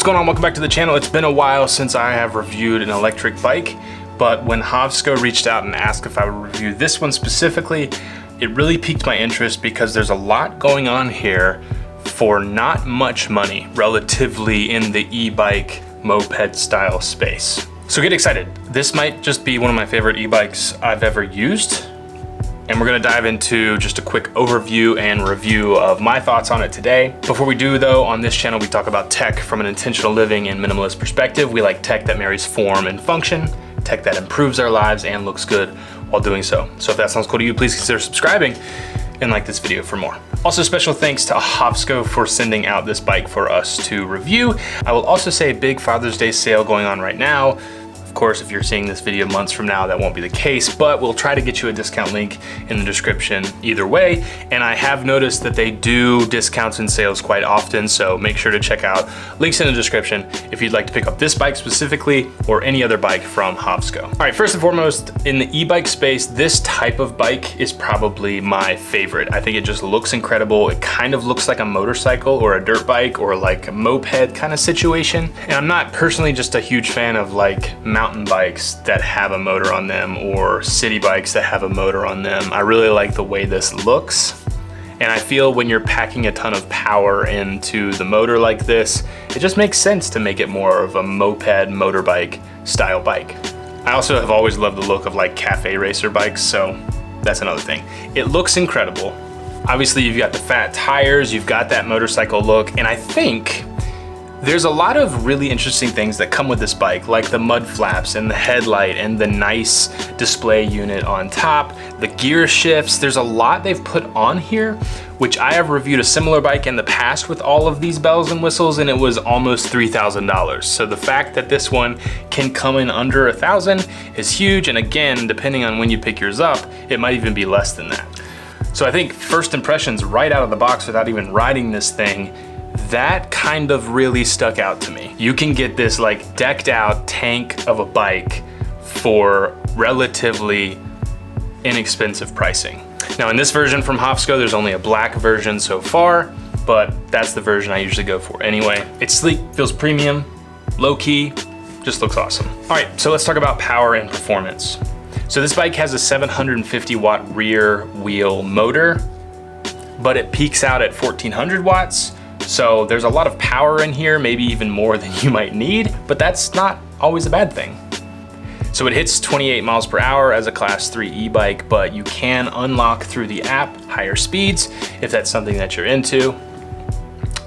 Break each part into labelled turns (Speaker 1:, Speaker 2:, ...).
Speaker 1: going on? Welcome back to the channel. It's been a while since I have reviewed an electric bike, but when HOVSCO reached out and asked if I would review this one specifically, it really piqued my interest because there's a lot going on here for not much money relatively in the e-bike moped style space. So get excited. This might just be one of my favorite e-bikes I've ever used. And we're gonna dive into just a quick overview and review of my thoughts on it today. Before we do though, on this channel, we talk about tech from an intentional living and minimalist perspective. We like tech that marries form and function, tech that improves our lives and looks good while doing so. So if that sounds cool to you, please consider subscribing and like this video for more. Also, special thanks to HOVSCO for sending out this bike for us to review. I will also say a big Father's Day sale going on right now. Of course, if you're seeing this video months from now, that won't be the case, but we'll try to get you a discount link in the description either way. And I have noticed that they do discounts and sales quite often, so make sure to check out links in the description if you'd like to pick up this bike specifically or any other bike from HOVSCO. All right, first and foremost, in the e-bike space, this type of bike is probably my favorite. I think it just looks incredible. It kind of looks like a motorcycle or a dirt bike or like a moped kind of situation. And I'm not personally just a huge fan of like mountain bikes that have a motor on them or city bikes that have a motor on them. I really like the way this looks. And I feel when you're packing a ton of power into the motor like this, it just makes sense to make it more of a moped motorbike style bike. I also have always loved the look of like cafe racer bikes, so that's another thing. It looks incredible. Obviously you've got the fat tires, you've got that motorcycle look, and I think there's a lot of really interesting things that come with this bike, like the mud flaps and the headlight and the nice display unit on top, the gear shifts. There's a lot they've put on here, which I have reviewed a similar bike in the past with all of these bells and whistles, and it was almost $3,000. So the fact that this one can come in under $1,000 is huge. And again, depending on when you pick yours up, it might even be less than that. So I think first impressions right out of the box without even riding this thing, that kind of really stuck out to me. You can get this like decked out tank of a bike for relatively inexpensive pricing. Now in this version from HOVSCO, there's only a black version so far, but that's the version I usually go for anyway. It's sleek, feels premium, low key, just looks awesome. All right, so let's talk about power and performance. So this bike has a 750 watt rear wheel motor, but it peaks out at 1400 watts. So there's a lot of power in here, maybe even more than you might need, but that's not always a bad thing. So it hits 28 miles per hour as a class 3 e-bike, but you can unlock through the app higher speeds if that's something that you're into.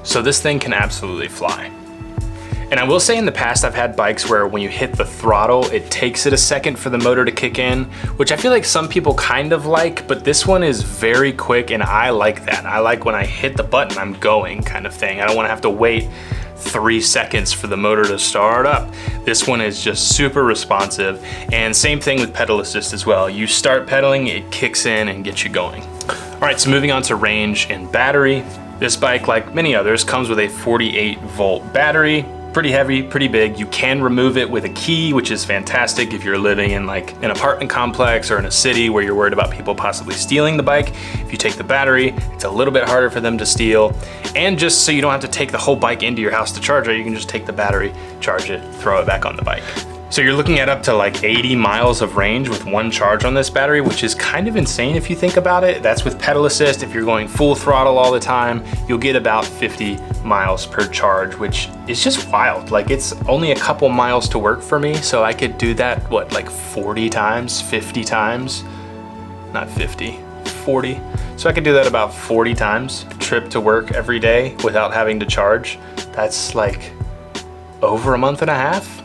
Speaker 1: So this thing can absolutely fly. And I will say in the past, I've had bikes where when you hit the throttle, it takes it a second for the motor to kick in, which I feel like some people kind of like, but this one is very quick and I like that. I like when I hit the button, I'm going kind of thing. I don't want to have to wait 3 seconds for the motor to start up. This one is just super responsive, and same thing with pedal assist as well. You start pedaling, it kicks in and gets you going. All right, so moving on to range and battery. This bike, like many others, comes with a 48 volt battery. Pretty heavy, pretty big. You can remove it with a key, which is fantastic if you're living in like an apartment complex or in a city where you're worried about people possibly stealing the bike. If you take the battery, it's a little bit harder for them to steal. And just so you don't have to take the whole bike into your house to charge it, you can just take the battery, charge it, throw it back on the bike. So you're looking at up to like 80 miles of range with one charge on this battery, which is kind of insane if you think about it. That's with pedal assist. If you're going full throttle all the time, you'll get about 50 miles per charge, which is just wild. Like it's only a couple miles to work for me, so I could do that, what, like 40 times, 50 times? Not 50, 40. So I could do that about 40 times, trip to work every day without having to charge. That's like over a month and a half.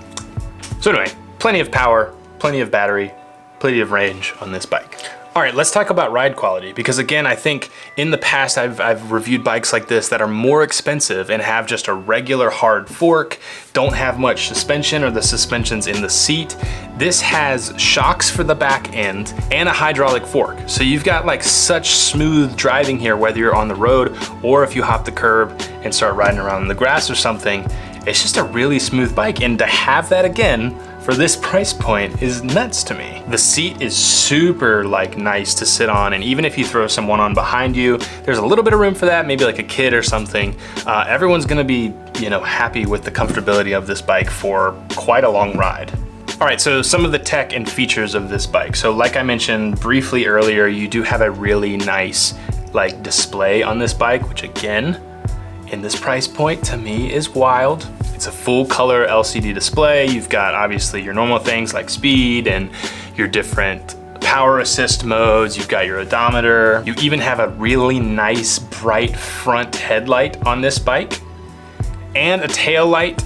Speaker 1: So anyway, plenty of power, plenty of battery, plenty of range on this bike. All right, let's talk about ride quality, because again, I think in the past I've reviewed bikes like this that are more expensive and have just a regular hard fork, don't have much suspension or the suspension's in the seat. This has shocks for the back end and a hydraulic fork. So you've got like such smooth driving here, whether you're on the road or if you hop the curb and start riding around in the grass or something. It's just a really smooth bike, and to have that again for this price point is nuts to me. The seat is super like nice to sit on, and even if you throw someone on behind you, there's a little bit of room for that, maybe like a kid or something. Everyone's gonna be you know, happy with the comfortability of this bike for quite a long ride. All right, so some of the tech and features of this bike. So like I mentioned briefly earlier, you do have a really nice like display on this bike, which again, in this price point to me is wild. It's a full color LCD display. You've got obviously your normal things like speed and your different power assist modes. You've got your odometer. You even have a really nice bright front headlight on this bike and a tail light,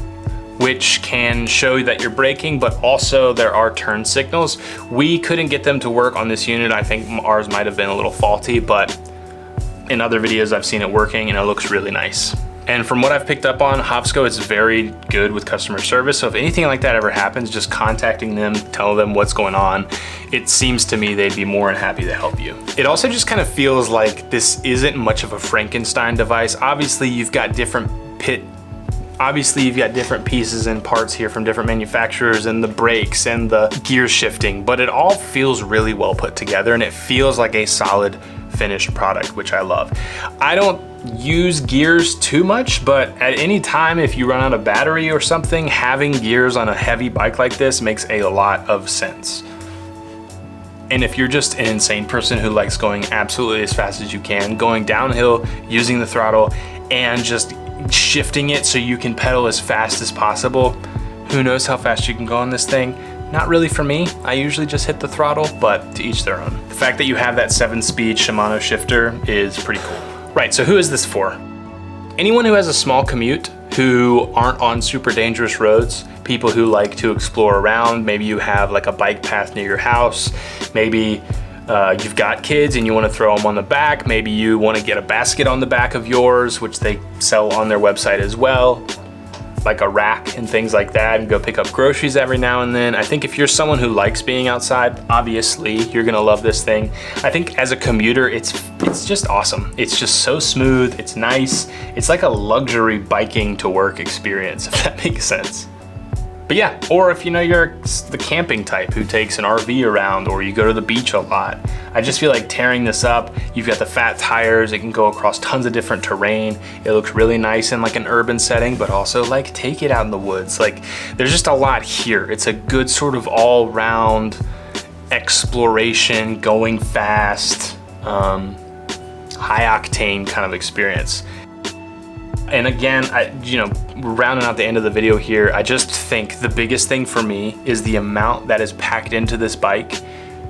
Speaker 1: which can show you that you're braking, but also there are turn signals. We couldn't get them to work on this unit. I think ours might have been a little faulty, but in other videos I've seen it working and it looks really nice. And from what I've picked up on, HOVSCO is very good with customer service. So if anything like that ever happens, just contacting them, tell them what's going on. It seems to me they'd be more than happy to help you. It also just kind of feels like this isn't much of a Frankenstein device. Obviously you've got different pieces and parts here from different manufacturers and the brakes and the gear shifting, but it all feels really well put together and it feels like a solid finished product, which I love. I don't use gears too much, but at any time if you run out of battery or something, having gears on a heavy bike like this makes a lot of sense. And if you're just an insane person who likes going absolutely as fast as you can, going downhill, using the throttle, and just shifting it so you can pedal as fast as possible, who knows how fast you can go on this thing. Not really for me. I usually just hit the throttle, but to each their own. The fact that you have that 7-speed Shimano shifter is pretty cool. Right, so who is this for? Anyone who has a small commute, who aren't on super dangerous roads, people who like to explore around. Maybe you have like a bike path near your house. Maybe you've got kids and you want to throw them on the back. Maybe you want to get a basket on the back of yours, which they sell on their website as well, like a rack and things like that, and go pick up groceries every now and then. I think if you're someone who likes being outside, obviously you're gonna love this thing. I think as a commuter, it's just awesome. It's just so smooth, it's nice. It's like a luxury biking to work experience, if that makes sense. But yeah, or if you know you're the camping type who takes an RV around, or you go to the beach a lot, I just feel like tearing this up. You've got the fat tires, it can go across tons of different terrain. It looks really nice in like an urban setting, but also like take it out in the woods. Like there's just a lot here. It's a good sort of all round exploration, going fast, high octane kind of experience. And again, we're rounding out the end of the video here. I just think the biggest thing for me is the amount that is packed into this bike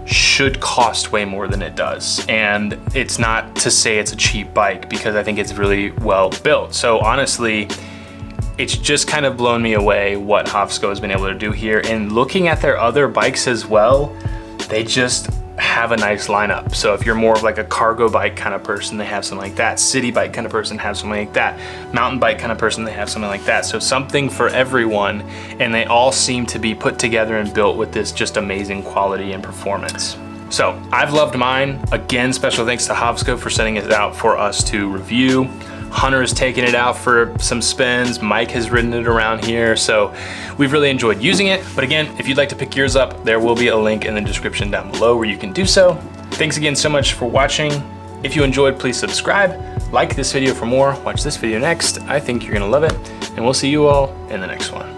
Speaker 1: should cost way more than it does. And it's not to say it's a cheap bike, because I think it's really well built. So honestly, it's just kind of blown me away what HOVSCO has been able to do here. And looking at their other bikes as well, they just have a nice lineup. So if you're more of like a cargo bike kind of person, they have something like that. City bike kind of person have something like that. Mountain bike kind of person, they have something like that. So something for everyone, and they all seem to be put together and built with this just amazing quality and performance. So I've loved mine. Again, special thanks to HOVSCO for sending it out for us to review. Hunter has taken it out for some spins. Mike has ridden it around here. So we've really enjoyed using it. But again, if you'd like to pick yours up, there will be a link in the description down below where you can do so. Thanks again so much for watching. If you enjoyed, please subscribe, like this video for more, watch this video next. I think you're gonna love it, and we'll see you all in the next one.